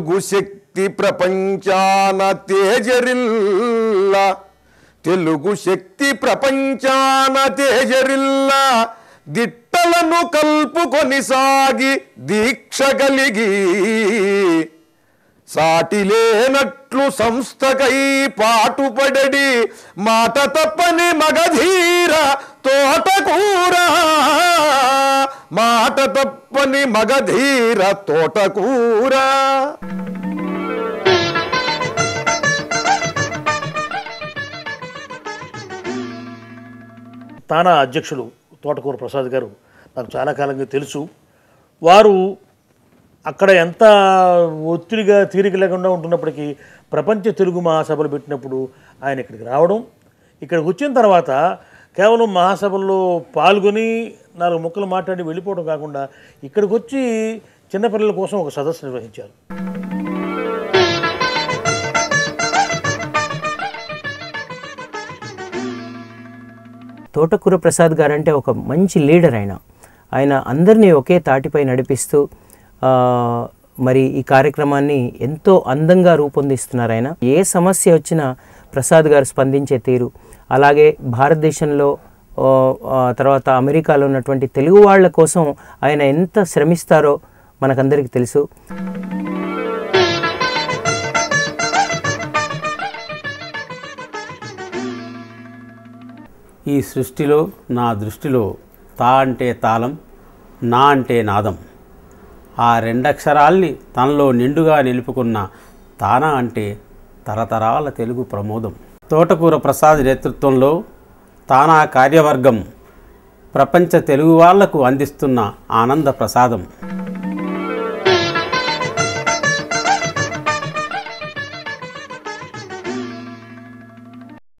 తెలుగు శక్తి ప్రపంచాన తేజరిల్ల, తెలుగు శక్తి ప్రపంచాన తేజరిల్ల, దిట్టలను కల్పుకొని సాగి దీక్ష కలిగి, సాటిలేనట్లు సంస్థకై పాటుపడడి, మాట తప్పని మగధీర తోటకూర, మాట తప్పని మగధీర తోటకూర. తానా అధ్యక్షులు తోటకూర ప్రసాద్ గారు నాకు చాలా కాలంగా తెలుసు. వారు అక్కడ ఎంత ఒత్తిడిగా తీరిక లేకుండా ఉంటున్నప్పటికీ ప్రపంచ తెలుగు మహాసభలు పెట్టినప్పుడు ఆయన ఇక్కడికి రావడం, ఇక్కడికి వచ్చిన తర్వాత కేవలం మహాసభల్లో పాల్గొని 4 ముక్కలు మాట్లాడి వెళ్ళిపోవడం కాకుండా ఇక్కడికి వచ్చి చిన్నపిల్లల కోసం ఒక సదస్సు నిర్వహించారు. తోటకూర ప్రసాద్ గారు అంటే ఒక మంచి లీడర్. ఆయన అందరినీ ఒకే తాటిపై నడిపిస్తూ మరి ఈ కార్యక్రమాన్ని ఎంతో అందంగా రూపొందిస్తున్నారు. ఆయన ఏ సమస్య వచ్చినా ప్రసాద్ గారు స్పందించే తీరు, అలాగే భారతదేశంలో తర్వాత అమెరికాలో ఉన్నటువంటి తెలుగు వాళ్ళ కోసం ఆయన ఎంత శ్రమిస్తారో మనకందరికీ తెలుసు. ఈ సృష్టిలో నా దృష్టిలో తా అంటే తాళం, నా అంటే నాదం. ఆ 2 అక్షరాల్ని తనలో నిండుగా నిలుపుకున్న తానా అంటే తరతరాల తెలుగు ప్రమోదం. తోటకూర ప్రసాద్ నేతృత్వంలో తానా కార్యవర్గం ప్రపంచ తెలుగు వాళ్లకు అందిస్తున్న ఆనంద ప్రసాదం.